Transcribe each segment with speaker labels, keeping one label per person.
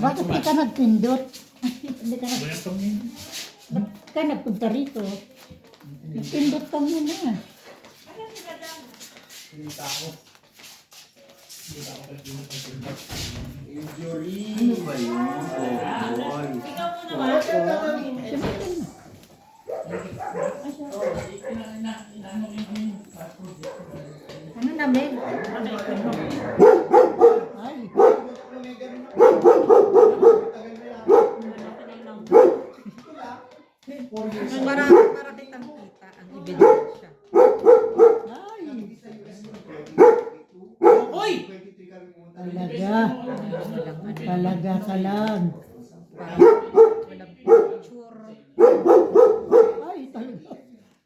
Speaker 1: Bakit di ka nagpindot? Hindi ka Ba't ka nagpunta rito? Nagpindot ka muna.
Speaker 2: Injury. Ano ba yun?
Speaker 1: Ano na, Meg? Ay.
Speaker 3: Para kitang kita ang ebidensya.
Speaker 1: Ay.
Speaker 2: Oy!
Speaker 1: Talaga. Talaga ka lang.
Speaker 3: Walang picture.
Speaker 1: Ay, talaga.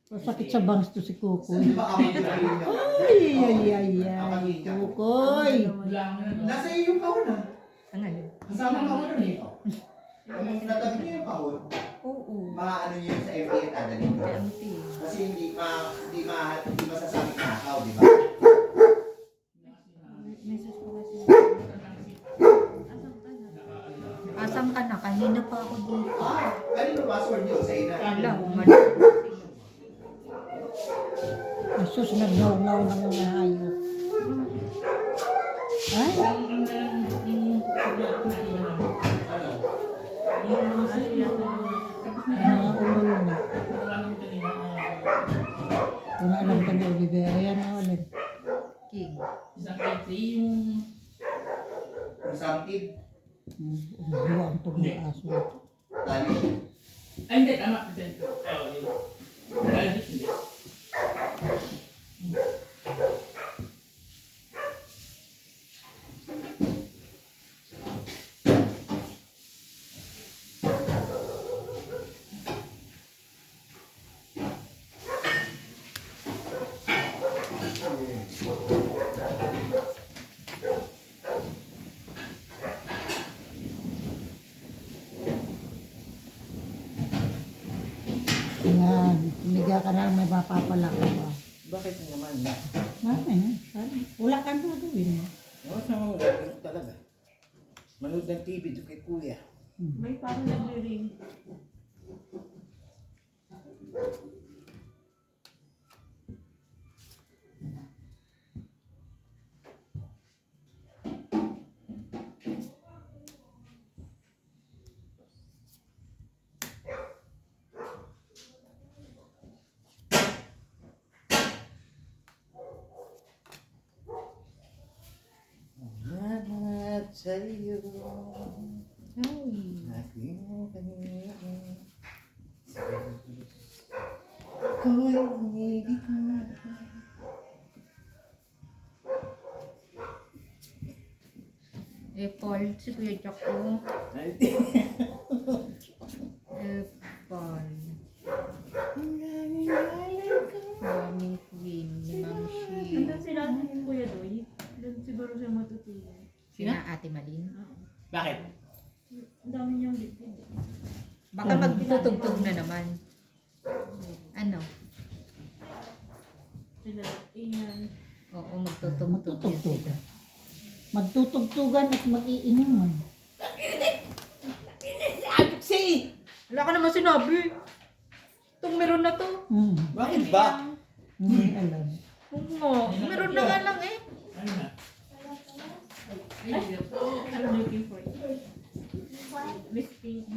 Speaker 1: Masakit sa bangs to si Kukoy. Ay. Kukoy.
Speaker 2: Nasa iyo yung kahon ah.
Speaker 3: Ang ano?
Speaker 2: Kasama ang kahon eh. Kung natabi niyo yung kahon,
Speaker 3: Oo.
Speaker 2: maano niyo yun sa MPA tadalhin.
Speaker 3: Empty.
Speaker 2: Kasi hindi masasabi nakaw, di ba?
Speaker 3: Asan ka na? Kanina pa ako dito.
Speaker 2: Kanino password niyo sa ina?
Speaker 3: Wala, umalis.
Speaker 1: Asus, nagnaw-naw ng mga hayop. Ay. Mga ulol na. Kung alam ka na Olivia, ayan na ulit.
Speaker 3: King.
Speaker 2: Something.
Speaker 1: Umuha ang tuloy aso.
Speaker 2: Tali.
Speaker 4: Ay, hindi. Tama. Hindi.
Speaker 1: Ayan, tumiga ka na may mapapala ka ba?
Speaker 5: Bakit naman na?
Speaker 1: Wala kang gagawin mo.
Speaker 5: Ano sa mga gagawin talaga? Manood ng TV doon kay kuya.
Speaker 6: May parang nagre-ring.
Speaker 5: Lahat sa'yo.
Speaker 3: Ay.
Speaker 5: Aking kanina. Ko'y hindi ka.
Speaker 3: Paul, si Kuya Jack ko.
Speaker 5: Ay,
Speaker 3: Paul. Mami Queen, ni Ma'am Shi.
Speaker 6: Nandun sila yung Kuya Doy. Doon siguro siya matutulog.
Speaker 3: Sina Ate Malin.
Speaker 4: Bakit?
Speaker 6: Ang dami niyang bitbit.
Speaker 3: Baka magtutugtog na naman. Ano?
Speaker 6: Sila, iyan.
Speaker 3: Oo, magtutugtog.
Speaker 1: Magtutugtugan. Magtutugtugan at mag-iinuman.
Speaker 3: Wala ka naman sinabi. Itong meron na to.
Speaker 5: bakit ba?
Speaker 1: Hindi alam.
Speaker 3: Oo, meron na nga lang eh.
Speaker 4: Ano na?
Speaker 6: I'm looking for it. Miss Pink.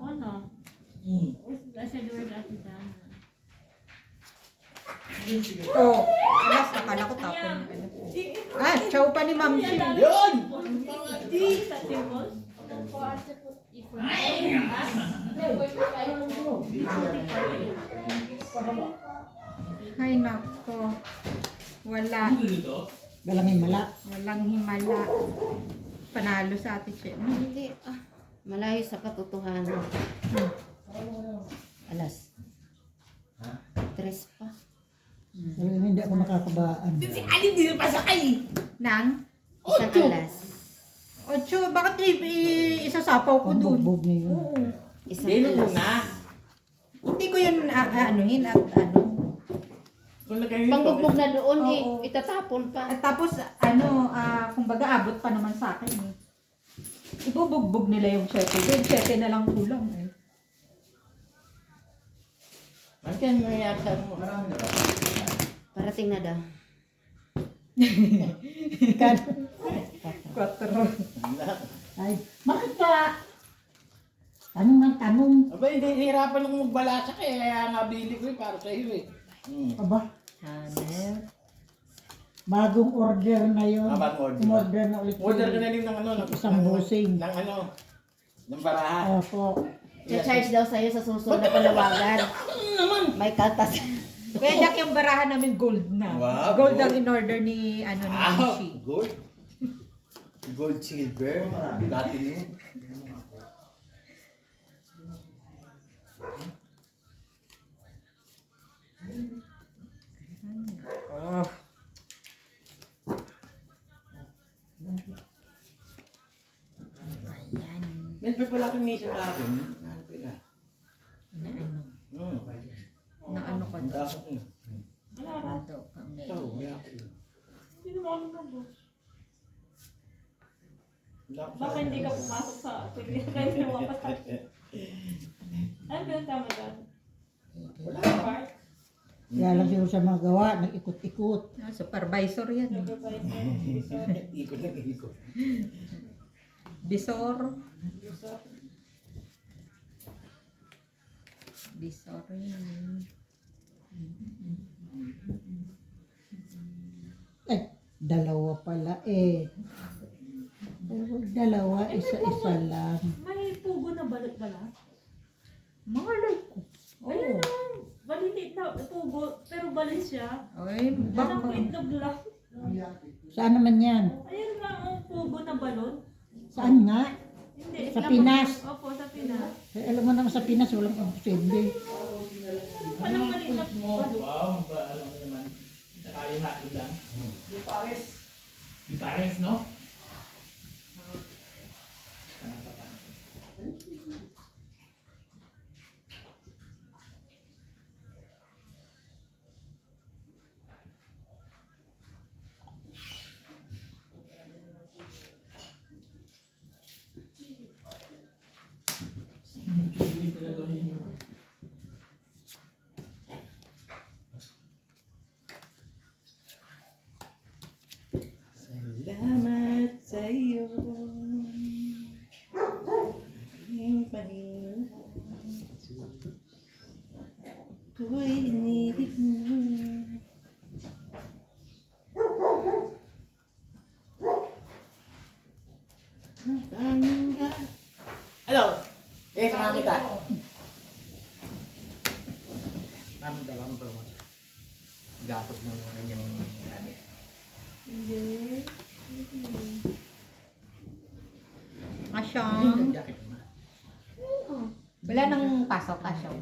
Speaker 6: Ano? Nasa door natin dyan.
Speaker 3: Oo. Alas, akala ko tapon yung ano. Ah, chow pa ni Ma'am Shi.
Speaker 5: Yun!
Speaker 6: Sa tables?
Speaker 3: Ay, nako. Wala.
Speaker 4: Ano dito?
Speaker 1: Galangay mala.
Speaker 3: Walang himala. Panalo sa Ate Che.
Speaker 7: Hindi, malayo sa katotohanan.
Speaker 1: Alas.
Speaker 7: Tres pa.
Speaker 1: Hindi ako makakabaan.
Speaker 4: Alin din pa sakay?
Speaker 3: Nang?
Speaker 7: Isang alas.
Speaker 3: Ocho, bakit isasapaw ko dun?
Speaker 1: Pambugbog na yun.
Speaker 3: Oo.
Speaker 7: Isang
Speaker 4: Dino
Speaker 7: alas.
Speaker 4: muna.
Speaker 3: Hindi ko yun anuhin at ano.
Speaker 4: Kung nagkaroon
Speaker 7: Pangbugbog na doon,
Speaker 3: Oo.
Speaker 7: itatapon pa.
Speaker 3: At tapos, ano, kumbaga abot pa naman sa akin eh. Ibubugbog nila yung 7. Yung 7 na lang kulang eh.
Speaker 4: Ano kaya nangyayari sa ano mo?
Speaker 2: Marami na ba?
Speaker 7: Parating na daw.
Speaker 3: 4.
Speaker 1: Ay, bakit ka? Tanong ng tanong.
Speaker 4: Aba, hindi hirapan akong magbalasa kaya nabili ko para sa iyo eh.
Speaker 1: Aba,
Speaker 3: Hanep.
Speaker 1: bagong order na yun.
Speaker 4: Bagong order.
Speaker 1: Umorder na ulit.
Speaker 4: Order ka na rin ng ano,
Speaker 1: Isang busing.
Speaker 4: ng ano, ng baraha.
Speaker 1: Opo.
Speaker 7: Charge daw sa'yo sa susunod na panawagan. May kaltas.
Speaker 3: Kaya Jack, yung barahan namin gold na.
Speaker 2: Wow,
Speaker 3: Gold
Speaker 2: gold.
Speaker 3: ang in-order ni, ni Mamshi.
Speaker 2: Gold. Gold, silver. Dati yun.
Speaker 3: Oh.
Speaker 4: Medyo pala kang nisa sa akin.
Speaker 2: Ano pala?
Speaker 3: Na ano ka
Speaker 2: Ang
Speaker 3: daw?
Speaker 2: dako ko.
Speaker 3: Daw kami.
Speaker 2: Ito, wala ko yun.
Speaker 6: Hindi naman ako nabos.
Speaker 2: Ang dako
Speaker 6: Baka
Speaker 2: sa-
Speaker 6: hindi ka pumasok sa pagkakita hindi mo kapatid. Ano ba yung tama dyan?
Speaker 2: Wala.
Speaker 6: Park?
Speaker 1: Kaya lang siguro sa mga gawa, nag-ikot-ikot.
Speaker 3: Supervisor yan.
Speaker 6: Supervisor?
Speaker 2: Ikot lang, ikot.
Speaker 3: Bisor. Bisor yan.
Speaker 1: Ay, dalawa pala eh. Dalawa, isa-isa lang.
Speaker 6: May pugo na balot pala?
Speaker 3: Malay ko.
Speaker 6: Ayun
Speaker 3: Oh.
Speaker 6: naman. Baliliit na pugo, pero balit siya.
Speaker 3: Ay,
Speaker 6: Alam
Speaker 3: baka.
Speaker 6: ko itlog lang.
Speaker 1: Saan naman yan?
Speaker 6: Ayun nga ang pugo na balot.
Speaker 1: Saan nga?
Speaker 6: Hindi.
Speaker 1: Sa Pinas.
Speaker 6: Opo, sa Pinas.
Speaker 1: Eh, alam mo naman sa Pinas, walang imposible.
Speaker 6: Palang maliit na balot.
Speaker 4: Wow, alam mo naman. Nakalimutan lang. Di pares, no? Salamat sa iyo. Aking Panginoon. Ko'y inibig mo. Hello. Eh, sama kita. Kami dalawang promote. Gapot ng kanyang gamit.
Speaker 3: Asyong.
Speaker 4: Jacket mo.
Speaker 3: Wala nang pasok, Asyong.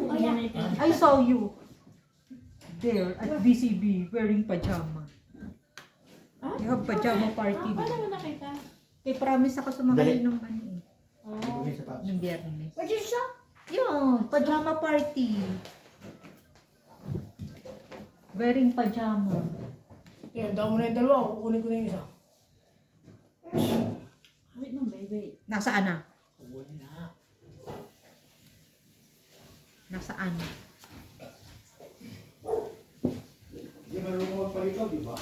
Speaker 6: Ayan na ito.
Speaker 3: I saw you there at BCB wearing pajama. You have pajama party.
Speaker 6: Paano mo nakita?
Speaker 3: Kay promise ako sumakay nung ano eh.
Speaker 6: Oh.
Speaker 3: Nung biyernes. Yun, pajama party. Wearing pajama.
Speaker 4: Kaya, daw mo na yung dalawa. Kukunin ko na yung isa.
Speaker 6: Wait no, baby.
Speaker 3: Nasaan na?
Speaker 4: Kukunin na.
Speaker 3: Nasaan?
Speaker 2: Hindi marunong pa rito, di ba?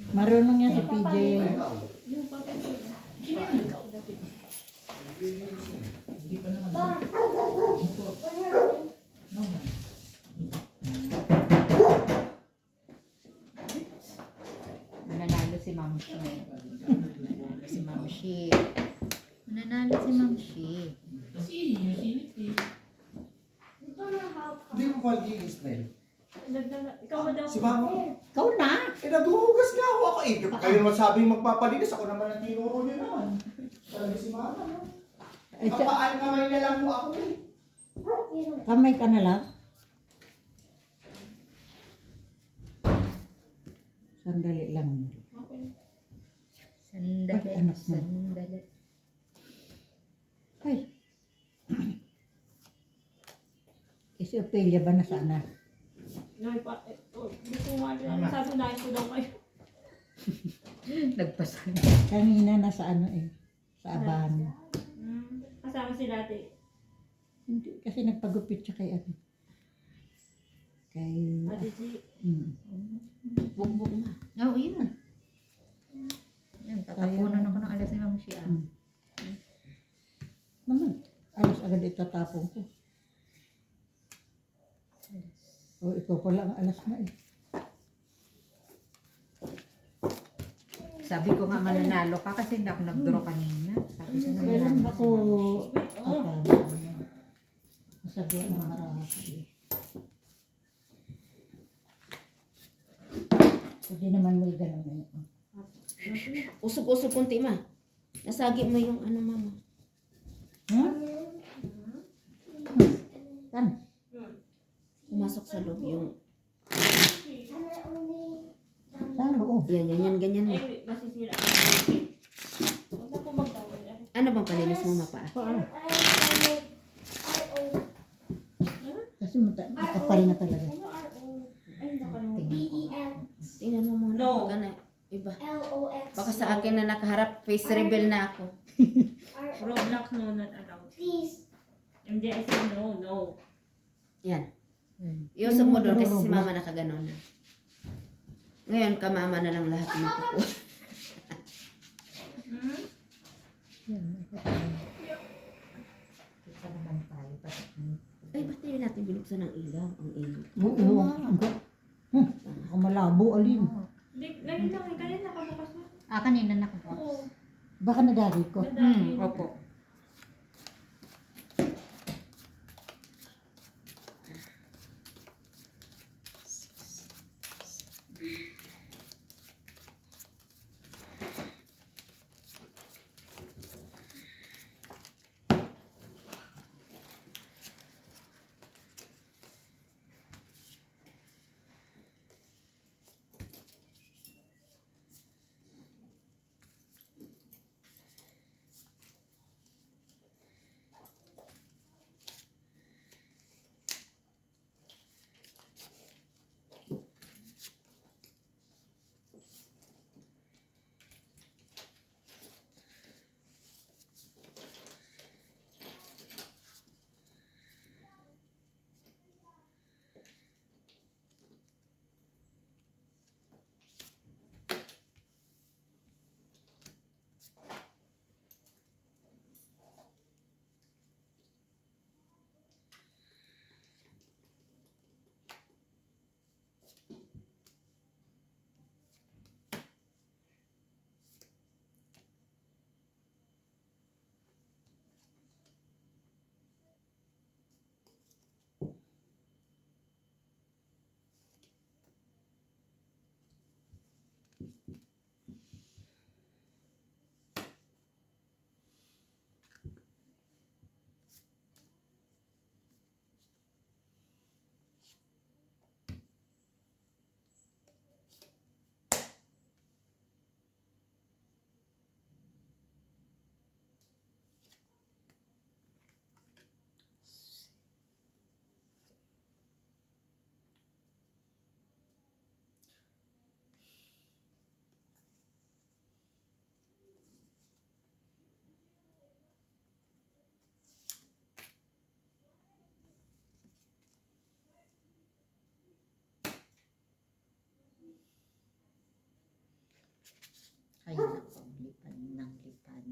Speaker 1: Marunong yan si PJ.
Speaker 6: Yung papel.
Speaker 4: Hindi pa naman.
Speaker 3: Mananalo si Mamshi. Mananalo si Mamshi. Mananalo si Mamshi.
Speaker 4: Kasi, yung silip eh.
Speaker 2: Hindi mo pa linis na yun.
Speaker 6: Ikaw ba daw?
Speaker 2: Si mama.
Speaker 1: Ikaw na!
Speaker 2: Eh, naghuhugas nga ako. Eh, kayo naman sabing magpapalinis. Ako naman ang tinuro niyo naman. Talaga si mama, no?
Speaker 1: Ay, siya-
Speaker 2: Kapaan kamay na lang mo ako eh.
Speaker 1: kamay ka na lang. Sandali lang.
Speaker 3: Sandali,
Speaker 1: Bakit anak mo?
Speaker 3: sandali.
Speaker 1: Ay. Si Ophelia ba na sana?
Speaker 6: Hindi ko nga sabi na ko daw kayo.
Speaker 3: Nagpasan.
Speaker 1: Kanina nasa ano eh, sa Abano.
Speaker 6: Kasama si dati.
Speaker 1: Hindi, kasi nagpagupit siya kay ano. Kay,
Speaker 6: Ate G.
Speaker 7: Bugbog na.
Speaker 3: Oo, yun. Yan, tatapunan ako ng alas ni Ma'am Shia.
Speaker 1: naman, alas agad itatapon ko. O, ito pala ang alas na eh.
Speaker 3: Sabi ko nga mananalo ka kasi hindi ako nag-draw kanina. Sabi ko
Speaker 1: Kailan
Speaker 3: mananalo.
Speaker 1: ako masagwa ng marami. Hindi naman may ganun na yun.
Speaker 7: Usog-usog kunti ma. Nasagi mo yung ano mama.
Speaker 1: Hmm? Tan?
Speaker 7: Pumasok sa loob yung...
Speaker 1: Saan loob?
Speaker 7: Yan, ganyan mo.
Speaker 6: Ay, masisira. Huwag na po magtawag.
Speaker 7: Ano bang palinis mo mapa?
Speaker 1: Paano? Kasi makapal na talaga.
Speaker 6: Ano RO? Ay, nakalimutan.
Speaker 7: Tingnan mo muna.
Speaker 6: No.
Speaker 7: Baka na, iba. Baka sa akin na nakaharap, face reveal na ako.
Speaker 6: Roblox no, not allowed. MJ, I said no, no.
Speaker 7: Yan. Iusog mo doon kasi si mama nakaganon na. Ngayon, kamama na lang lahat ng kuko. Ay, ba't hindi natin binuksan ng ilaw? Ang ilaw.
Speaker 1: Oo. Ako malabo, alin.
Speaker 6: Lagi lang, kanina nakabukas na.
Speaker 3: Kanina nakabukas.
Speaker 6: Oo.
Speaker 1: Baka nadari ko.
Speaker 3: Opo. Ay, nako, lipad ng lipad.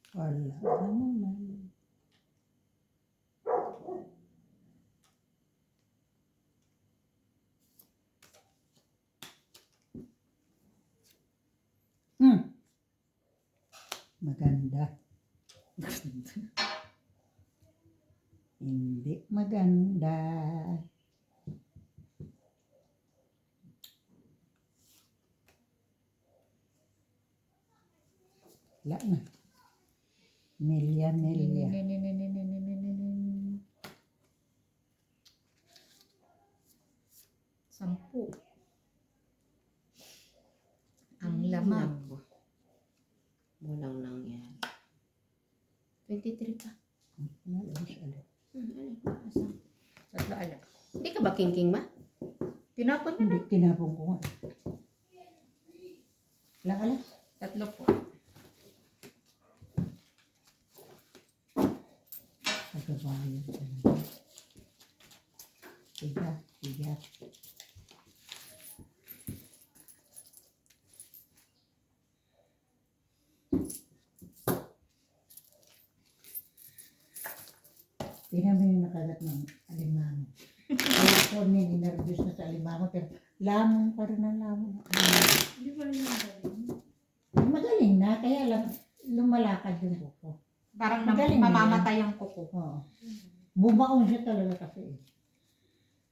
Speaker 1: Wala naman. Maganda. Hindi maganda. Wala na. Milya.
Speaker 3: Sampu. Ang laman.
Speaker 7: Nako. Walang nangyari. 23 pa.
Speaker 3: Tatlo ala.
Speaker 7: Hindi ka ba king ma?
Speaker 3: Tinapon niya na.
Speaker 1: Hindi, tinapon ko nga. Lang alas.
Speaker 3: Tatlo po.
Speaker 1: Nagkabayan talaga. Tiga. Tingnan mo yung nakagat ng alimango. Kaya ako ninervous na sa alimango, pero lamang pa rin ang lamang.
Speaker 6: Hindi pa rin magaling.
Speaker 1: Magaling na, kaya lang lumalakad yung kuko.
Speaker 3: Parang
Speaker 1: Magaling na
Speaker 3: mamamatay ang kuko.
Speaker 1: Oo. Bumaon siya talaga kasi.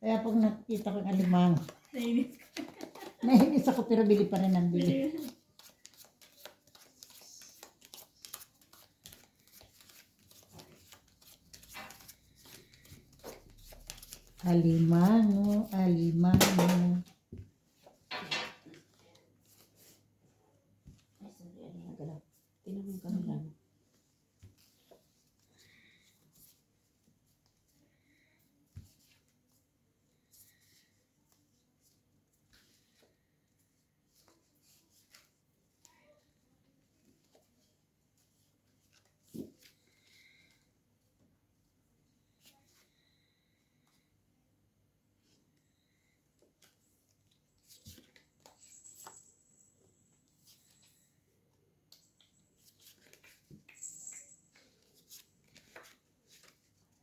Speaker 1: Kaya pag nakita ko ng alimango,
Speaker 6: Nainis.
Speaker 1: nahinis ako pero bili pa rin ng bili. Alimango.
Speaker 7: Ay, sorry, ano nagalaw? Tinanong kami lang.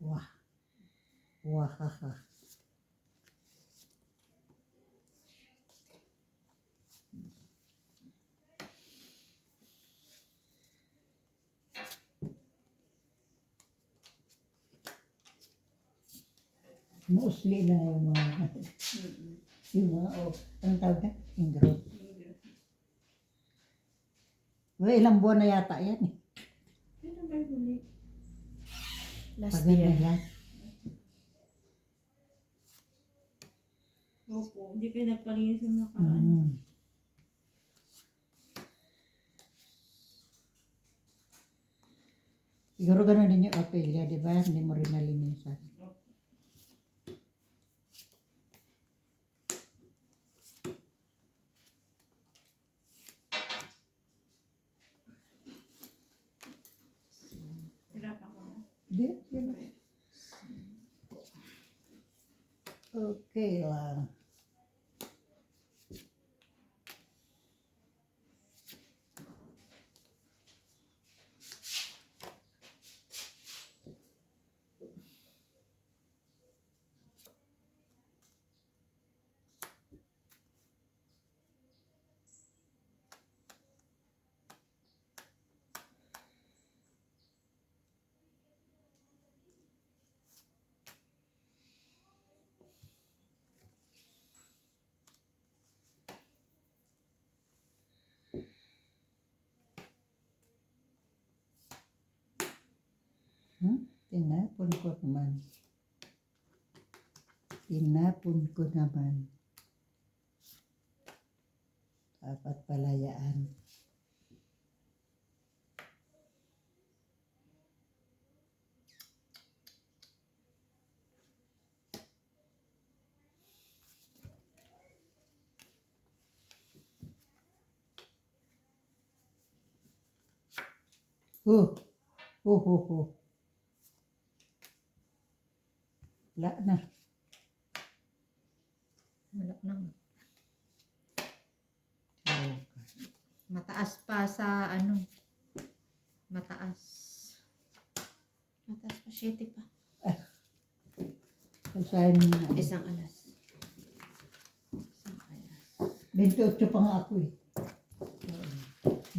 Speaker 1: Wah. Wahaha. Mostly na yung mga, anong tawag na? Ingrowth. Well, ilang buwan na yata yan eh.
Speaker 6: Ano ba yung huli?
Speaker 7: Last
Speaker 1: Pagod na
Speaker 7: year.
Speaker 1: yan.
Speaker 6: Opo, hindi kayo nagpalinis yung nakaraan.
Speaker 1: Mm. Siguro gano'n din yung Ophelia, di ba? Hindi mo rin nalinisan.
Speaker 6: Hirapan ko na.
Speaker 1: Di, yun. Okay lang. Tinapon ko naman. Dapat palayaan. Oh. Wala na.
Speaker 3: Wala nang.
Speaker 1: Oh.
Speaker 3: Mataas pa sa ano. Mataas.
Speaker 7: Mataas pa, 7 pa.
Speaker 1: Kasahin mo na.
Speaker 7: Isang alas. Isang alas.
Speaker 1: 28 pa nga ako eh.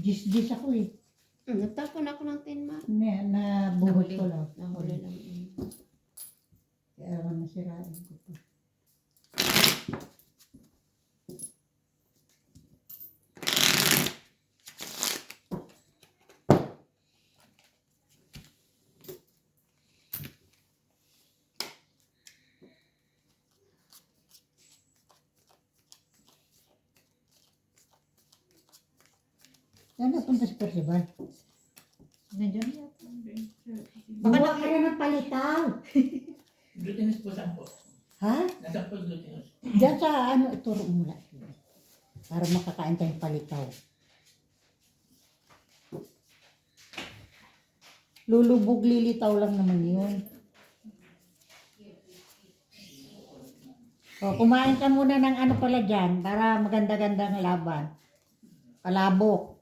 Speaker 1: Gis ako eh.
Speaker 7: Nagtapon ako ng 10 ma.
Speaker 1: Nabuhos ko lang.
Speaker 7: Nahuli lang.
Speaker 1: Kaya naman nasiraan ko pa. Saan napunta si Percival?
Speaker 3: Nandiyan yan.
Speaker 1: Baka kayo ng palitaw.
Speaker 4: Glutinous po saan po?
Speaker 1: Ha?
Speaker 4: Nasaan po glutinous?
Speaker 1: Diyan sa ano, ituro mo lang. Para makakain tayong palitaw. Lulubog lilitaw lang naman yun. O, kumain ka muna ng ano pala dyan para maganda-gandang laban. Palabok.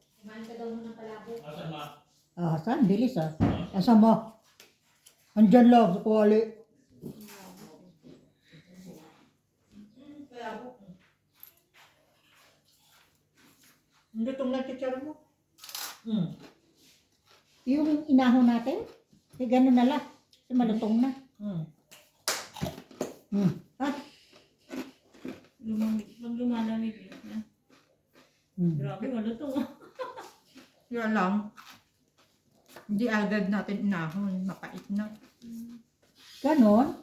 Speaker 4: Asan ma?
Speaker 1: Ah, saan? Bilis ah. Asa mo? Andyan lang sa kuwali.
Speaker 3: Hindi itong nag-teacher mo.
Speaker 1: Yung inahon natin, eh ganun na lang. Kasi malutong na. Ha?
Speaker 6: Pag lumalamig yun na. Grabe, malutong.
Speaker 3: Yan lang. Hindi agad natin inahon. Mapait na.
Speaker 1: Ganon.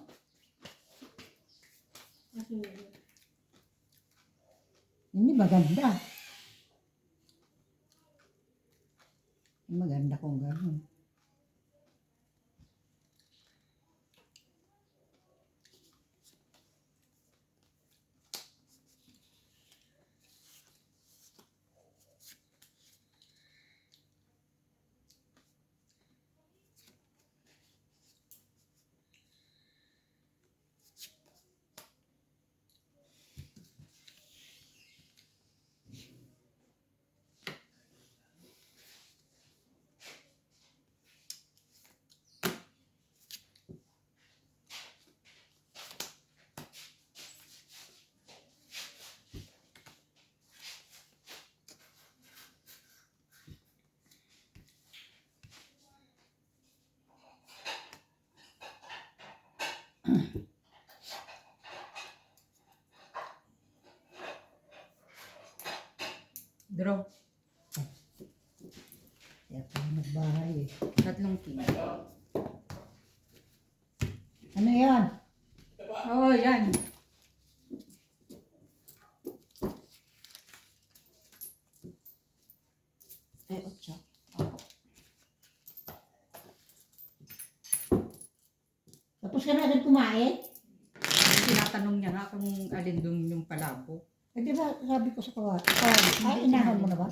Speaker 6: Masubo.
Speaker 1: Hindi maganda. Maganda kung ganon.
Speaker 3: Draw.
Speaker 1: Kaya tayo nagbahay eh.
Speaker 3: 3 kilo.
Speaker 1: Ano yan?
Speaker 3: Oo, yan.
Speaker 7: Ay, 8.
Speaker 1: Tapos ka na agad kumain?
Speaker 3: Tinatanong niya nga kung alin doon yung palabo.
Speaker 1: Eh di ba sabi ko sa kawat? Ay, inahon mo na ba?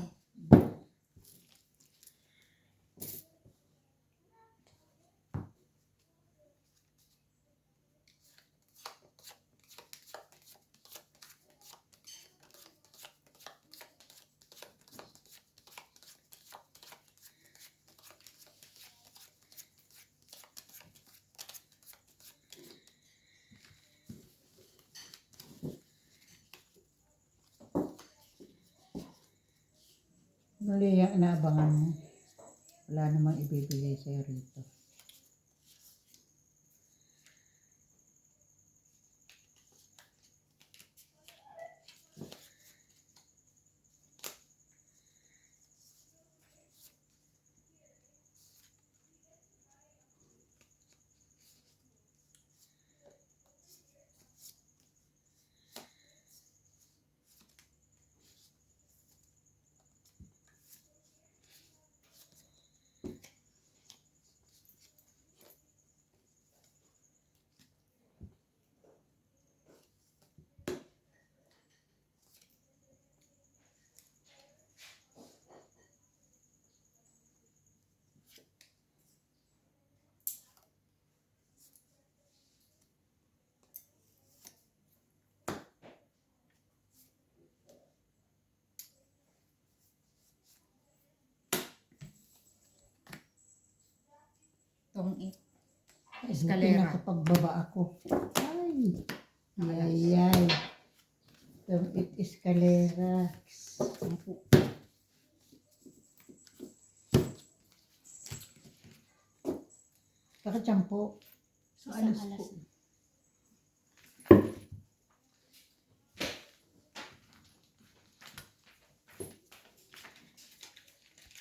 Speaker 1: Mali yung inaabangan mo. Wala namang ibibigay sa'yo rito.
Speaker 3: Itong
Speaker 1: Ay,
Speaker 3: Eskalera.
Speaker 1: nakapagbaba ako. Ay. Ay. Itong eskalera. Kakachampo.
Speaker 7: Isang alas.